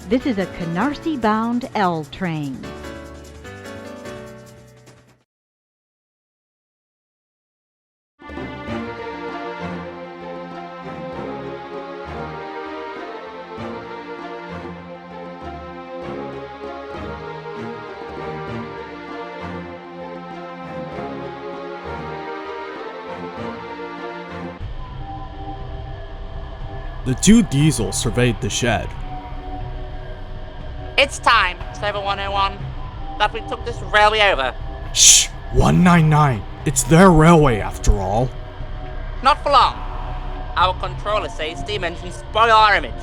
This is a Canarsie-bound L train. The two diesels surveyed the shed. It's time, 7101, that we took this railway over. Shh! 199! It's their railway after all. Not for long. Our controllers say steam engines spoil our image.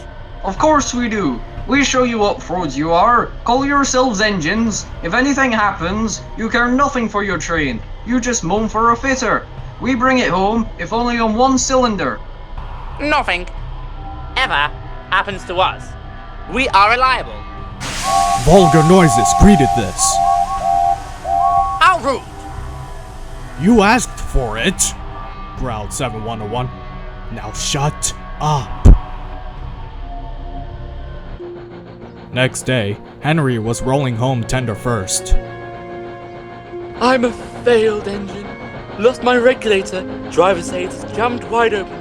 Of course we do. We show you what frauds you are. Call yourselves engines. If anything happens, you care nothing for your train. You just moan for a fitter. We bring it home, if only on one cylinder. Nothing ever happens to us. We are reliable. Vulgar noises greeted this. How rude! You asked for it, growled 7101. Now shut up. Next day, Henry was rolling home tender first. I'm a failed engine. Lost my regulator. Driver says it's jammed wide open,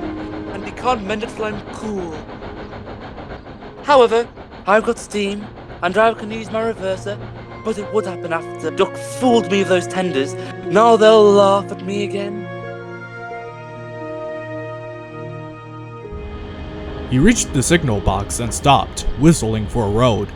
and he can't mend it till I'm cool. However, I've got steam, and driver can use my reverser, but it would happen after Duck fooled me with those tenders. Now they'll laugh at me again. He reached the signal box and stopped, whistling for a road.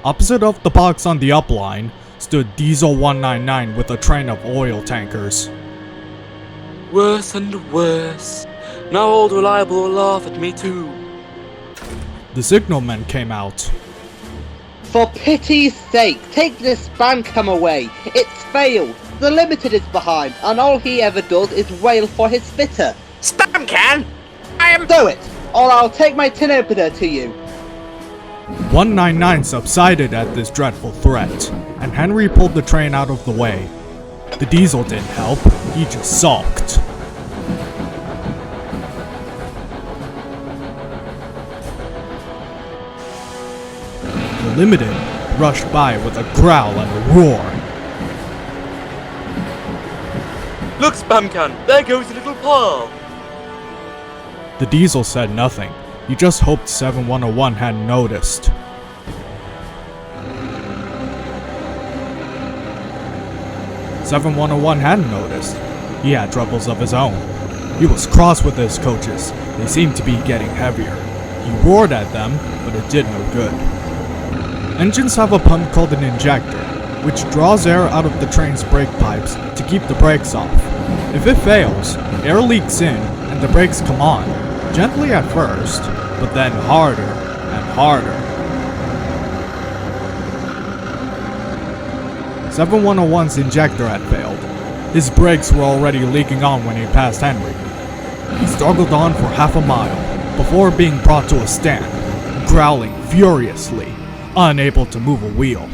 Opposite of the box on the upline stood Diesel 199 with a train of oil tankers. Worse and worse. Now old Reliable will laugh at me too. The signalman came out. For pity's sake, take this Spamcan away. It's failed. The Limited is behind, and all he ever does is wail for his fitter. Spamcan! I am... Do it, or I'll take my tin opener to you. 199 subsided at this dreadful threat, and Henry pulled the train out of the way. The diesel didn't help, he just sulked. The Limited rushed by with a growl and a roar. Look, Spamcan, there goes your little pal. The diesel said nothing. He just hoped 7101 hadn't noticed. "7101 hadn't noticed. He had troubles of his own. He was cross with his coaches. They seemed to be getting heavier. He roared at them, but it did no good. Engines have a pump called an injector, which draws air out of the train's brake pipes to keep the brakes off. If it fails, air leaks in and the brakes come on. Gently at first, but then harder and harder. 7101's injector had failed. His brakes were already leaking on when he passed Henry. He struggled on for half a mile before being brought to a stand, growling furiously, unable to move a wheel.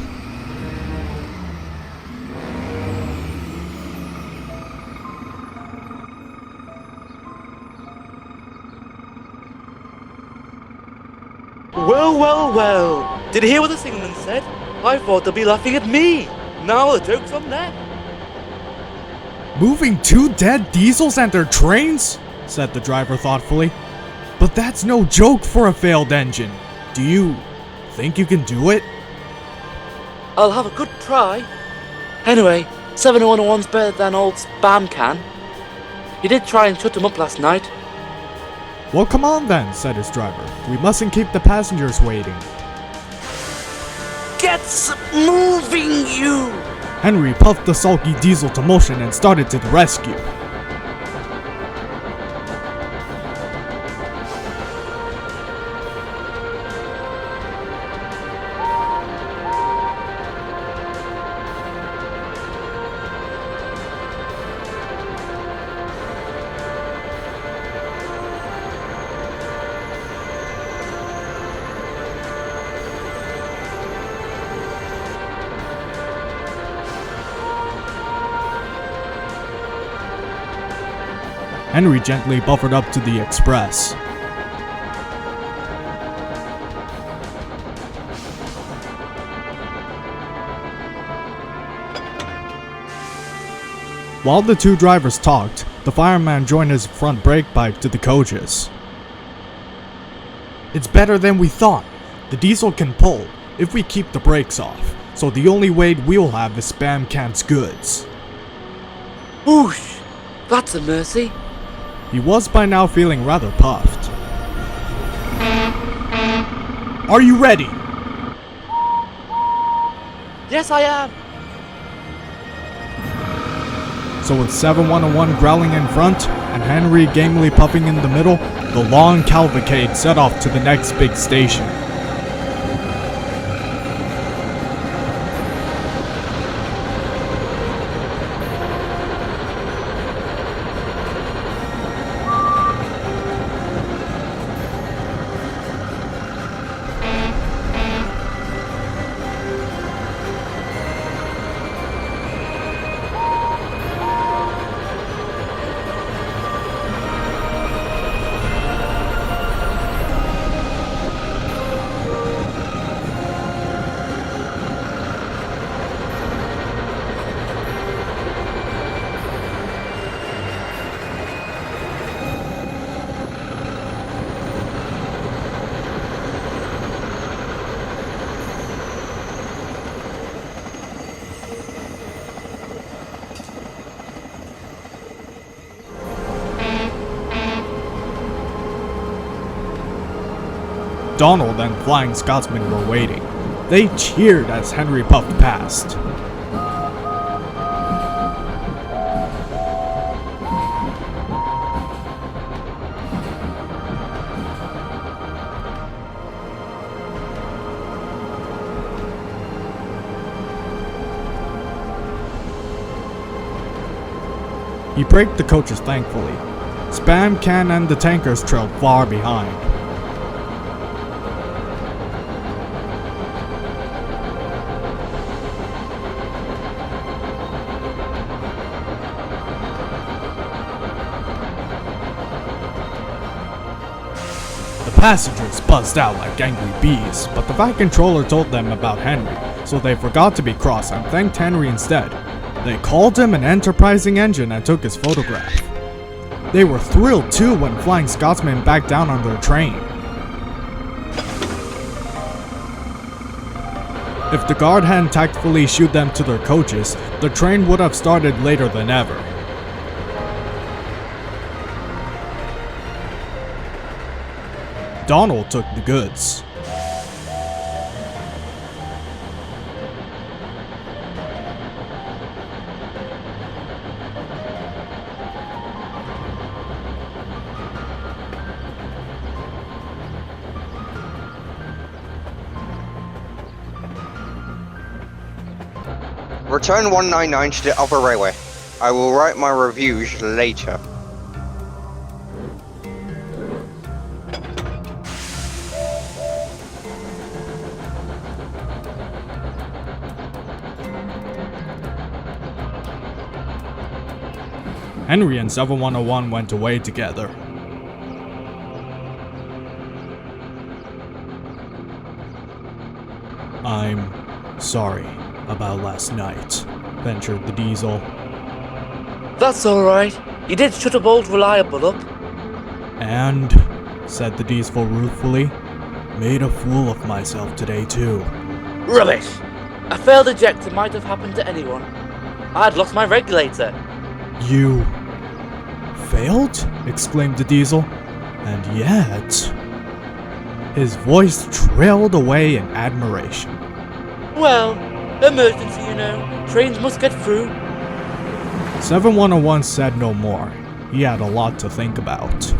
Well. Did you hear what the signalman said? I thought they'd be laughing at me. Now the joke's on them. Moving two dead diesels and their trains? Said the driver thoughtfully. But that's no joke for a failed engine. Do you think you can do it? I'll have a good try. Anyway, 7101's better than old Spamcan. He did try and shut him up last night. Well, come on then, said his driver. We mustn't keep the passengers waiting. Get moving, you! Henry puffed the sulky diesel to motion and started to the rescue. Henry gently buffered up to the express. While the two drivers talked, the fireman joined his front brake pipe to the coaches. It's better than we thought. The diesel can pull if we keep the brakes off, so the only weight we'll have is Spamcan's goods. Whoosh! That's a mercy. He was by now feeling rather puffed. Are you ready? Yes, I am. So with 7101 growling in front, and Henry gamely puffing in the middle, the long cavalcade set off to the next big station. Donald and Flying Scotsman were waiting. They cheered as Henry puffed past. He braked the coaches thankfully. Spamcan and the tankers trailed far behind. The passengers buzzed out like angry bees, but the Vat controller told them about Henry, so they forgot to be cross and thanked Henry instead. They called him an enterprising engine and took his photograph. They were thrilled too when Flying Scotsman backed down on their train. If the guard hadn't tactfully shooed them to their coaches, the train would have started later than ever. Donald took the goods. Return 199 to the upper railway. I will write my reviews later. Henry and 7101 went away together. I'm sorry about last night, ventured the Diesel. That's alright. You did shut up old reliable up. And, said the Diesel ruefully, made a fool of myself today too. Rubbish! A failed ejector might have happened to anyone. I'd lost my regulator. You failed? Exclaimed the Diesel. And yet... His voice trailed away in admiration. Well, emergency, you know. Trains must get through. 7101 said no more. He had a lot to think about.